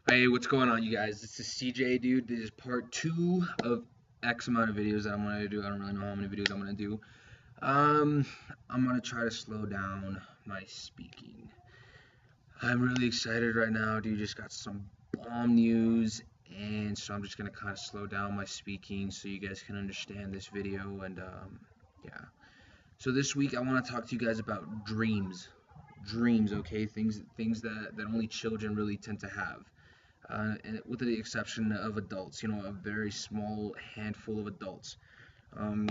Hey, what's going on, you guys? This is CJ, dude. This is part two of X amount of videos that I'm gonna do. I don't really know how many videos I'm gonna do. Um, I'm gonna try to slow down my speaking. I'm really excited right now, dude. Just got some bomb news, and so I'm just gonna kind of slow down my speaking so you guys can understand this video. And yeah. So this week I want to talk to you guys about dreams. Dreams, okay? Things that only children really tend to have, and with the exception of adults, a very small handful of adults. Um,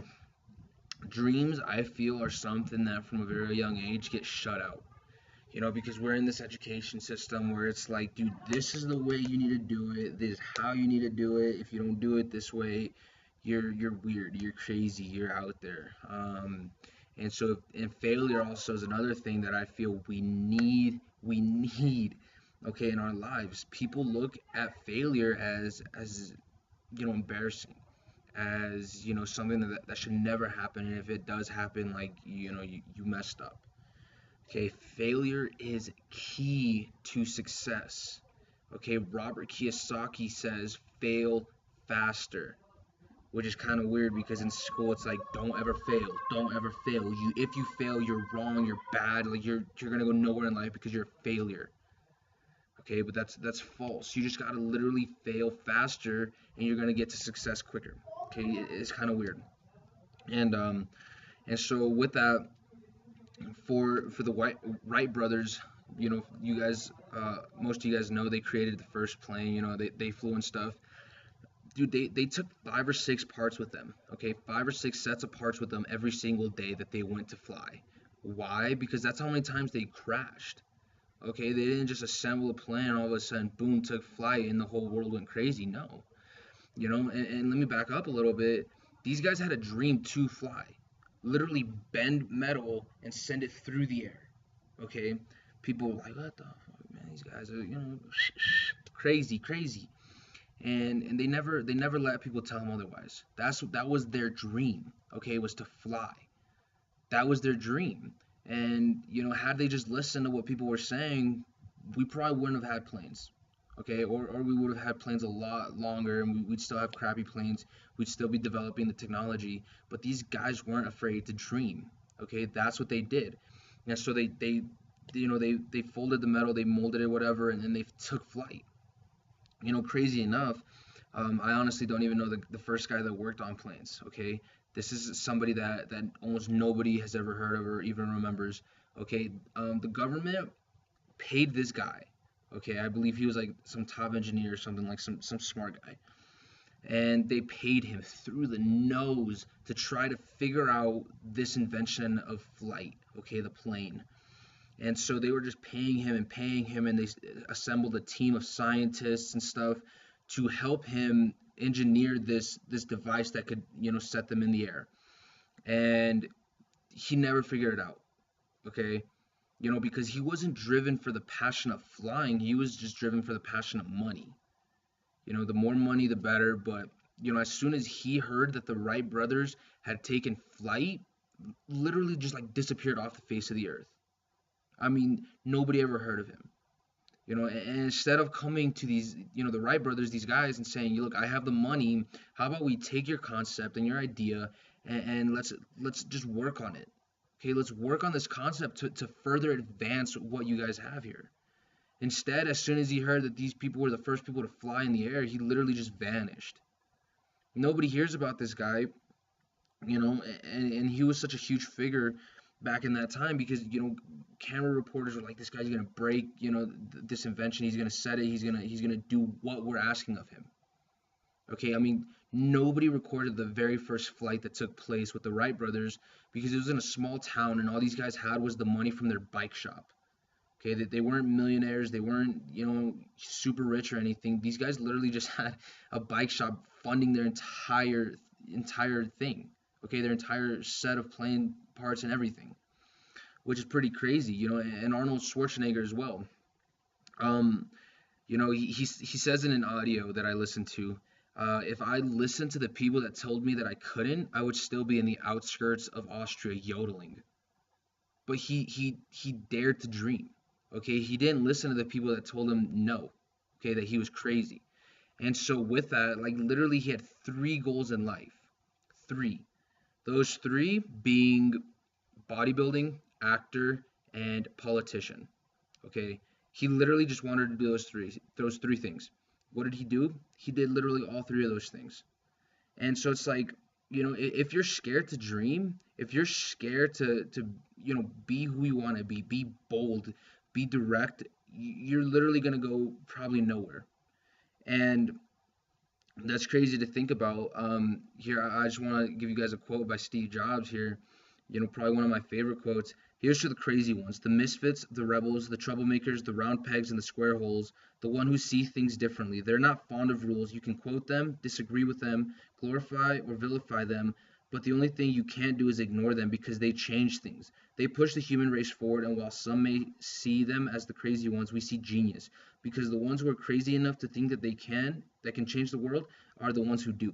Dreams, I feel, are something that from a very young age get shut out. Because we're in this education system where it's like, dude, this is the way you need to do it. This is how you need to do it. If you don't do it this way, you're weird. You're crazy. You're out there. And failure also is another thing that I feel we need, okay, in our lives. People look at failure as embarrassing, as something that should never happen, and if it does happen, like you messed up. Okay, failure is key to success. Okay, Robert Kiyosaki says fail faster, which is kind of weird because in school it's like don't ever fail, don't ever fail. If you fail, you're wrong, you're bad, like you're gonna go nowhere in life because you're a failure. Okay, but that's false. You just gotta literally fail faster, and you're gonna get to success quicker. Okay, it's kind of weird. And so with that, for the Wright brothers, you guys, most of you guys know they created the first plane. They flew and stuff. Dude, they took 5 or 6 parts with them. Okay, 5 or 6 sets of parts with them every single day that they went to fly. Why? Because that's how many times they crashed. Okay, they didn't just assemble a plane and all of a sudden, boom, took flight and the whole world went crazy. No, and let me back up a little bit. These guys had a dream to fly, literally bend metal and send it through the air. Okay, people were like, what the fuck, man, these guys are crazy, crazy. And they never let people tell them otherwise. That was their dream. Okay, was to fly. That was their dream. And had they just listened to what people were saying, we probably wouldn't have had planes. Okay, or we would have had planes a lot longer, and we'd still have crappy planes. We'd still be developing the technology. But these guys weren't afraid to dream. Okay, that's what they did. And so they folded the metal, they molded it, whatever, and then they took flight. Crazy enough, I honestly don't even know the first guy that worked on planes. Okay, this is somebody that almost nobody has ever heard of or even remembers. Okay, the government paid this guy. Okay, I believe he was like some top engineer or something, like some smart guy, and they paid him through the nose to try to figure out this invention of flight. Okay, the plane. And so they were just paying him, and they assembled a team of scientists and stuff to help him engineer this device that could set them in the air. And he never figured it out. Okay, because he wasn't driven for the passion of flying. He was just driven for the passion of money. The more money, the better. But as soon as he heard that the Wright brothers had taken flight, literally just like disappeared off the face of the earth. I mean, nobody ever heard of him. And instead of coming to these, the Wright brothers, these guys, and saying, look, I have the money, how about we take your concept and your idea, and let's just work on it. Okay, let's work on this concept to further advance what you guys have here. Instead, as soon as he heard that these people were the first people to fly in the air, he literally just vanished. Nobody hears about this guy, and he was such a huge figure back in that time because camera reporters are like, this guy's gonna break this invention, he's gonna set it, he's gonna do what we're asking of him. Okay, I mean, nobody recorded the very first flight that took place with the Wright brothers because it was in a small town, and all these guys had was the money from their bike shop. Okay, they weren't millionaires, they weren't super rich or anything. These guys literally just had a bike shop funding their entire thing. Okay, their entire set of plane parts and everything, which is pretty crazy. And Arnold Schwarzenegger as well. Um, he says in an audio that I listened to, if I listened to the people that told me that I couldn't, I would still be in the outskirts of Austria yodeling. But he dared to dream. Okay, he didn't listen to the people that told him no. okay, that he was crazy. And so with that, like literally he had three goals in life. Three. Those three being bodybuilding, actor, and politician. Okay. He literally just wanted to do those three things. What did he do? He did literally all three of those things. And so it's like, if you're scared to dream, if you're scared to be who you want to be bold, be direct, you're literally going to go probably nowhere. And that's crazy to think about. Here, I just want to give you guys a quote by Steve Jobs here. Probably one of my favorite quotes. Here's to the crazy ones, the misfits, the rebels, the troublemakers, the round pegs and the square holes, the one who see things differently. They're not fond of rules. You can quote them, disagree with them, glorify or vilify them, but the only thing you can't do is ignore them because they change things. They push the human race forward, and while some may see them as the crazy ones, we see genius. Because the ones who are crazy enough to think that can change the world, are the ones who do.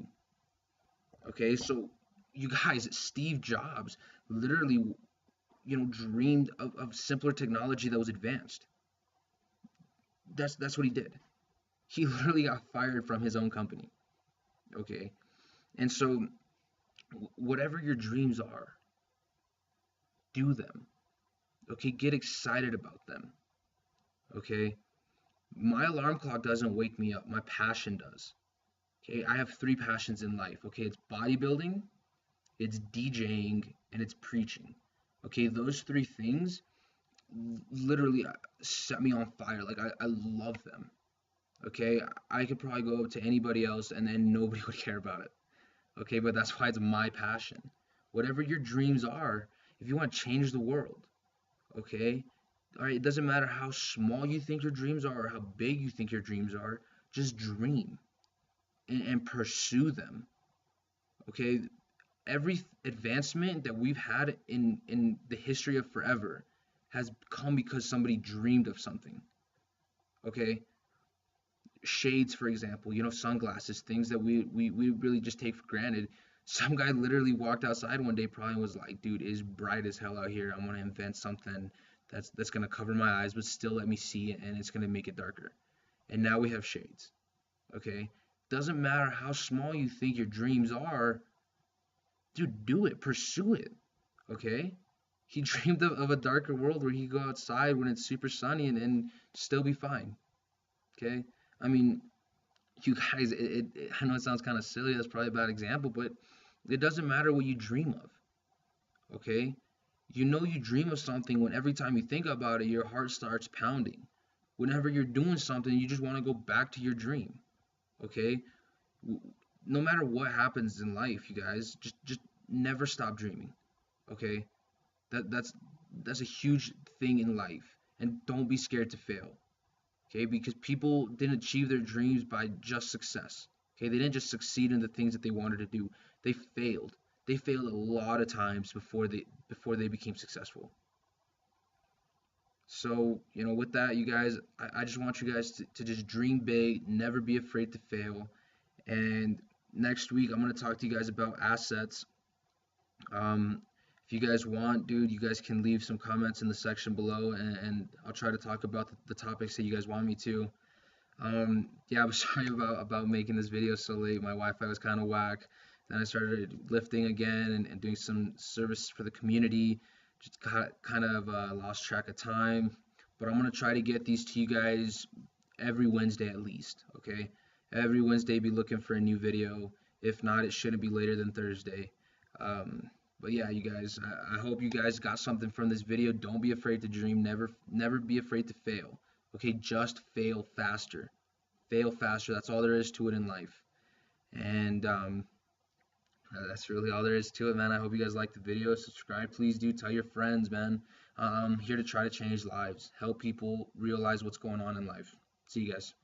Okay, so you guys, Steve Jobs literally, dreamed of simpler technology that was advanced. That's what he did. He literally got fired from his own company. Okay, and so whatever your dreams are, do them. Okay, get excited about them. Okay, my alarm clock doesn't wake me up. My passion does. Okay, I have three passions in life. Okay, it's bodybuilding, it's DJing, and it's preaching. Okay, those three things literally set me on fire. Like I love them. Okay, I could probably go up to anybody else and then nobody would care about it. Okay, but that's why it's my passion. Whatever your dreams are, if you want to change the world, okay, all right, it doesn't matter how small you think your dreams are or how big you think your dreams are, just dream and pursue them. Okay, every advancement that we've had in the history of forever has come because somebody dreamed of something. Okay, shades, for example, sunglasses, things that we really just take for granted. Some guy literally walked outside one day probably and was like, dude, it's bright as hell out here, I'm gonna invent something that's gonna cover my eyes but still let me see it, and it's gonna make it darker. And now we have shades. Okay, doesn't matter how small you think your dreams are, dude, do it, pursue it. Okay, he dreamed of a darker world where he could go outside when it's super sunny and still be fine. Okay, I mean, you guys, I know it sounds kind of silly, that's probably a bad example, but it doesn't matter what you dream of. Okay, you dream of something when every time you think about it your heart starts pounding. Whenever you're doing something you just want to go back to your dream. Okay, no matter what happens in life, you guys, just never stop dreaming. Okay, that's a huge thing in life, and don't be scared to fail. Okay, because people didn't achieve their dreams by just success. Okay, they didn't just succeed in the things that they wanted to do. They failed. They failed a lot of times before they became successful. So, with that, you guys, I just want you guys to just dream big, never be afraid to fail. And next week, I'm going to talk to you guys about assets. Um, if you guys want, dude, you guys can leave some comments in the section below, and I'll try to talk about the topics that you guys want me to. Yeah, I'm sorry about making this video so late. My Wi-Fi was kind of whack. Then I started lifting again and doing some service for the community. Just kind of lost track of time. But I'm gonna try to get these to you guys every Wednesday at least. Okay, every Wednesday be looking for a new video. If not, it shouldn't be later than Thursday. But yeah, you guys, I hope you guys got something from this video. Don't be afraid to dream. Never be afraid to fail. Okay, just fail faster. Fail faster. That's all there is to it in life. And that's really all there is to it, man. I hope you guys liked the video. Subscribe, please do. Tell your friends, man. I'm here to try to change lives, help people realize what's going on in life. See you guys.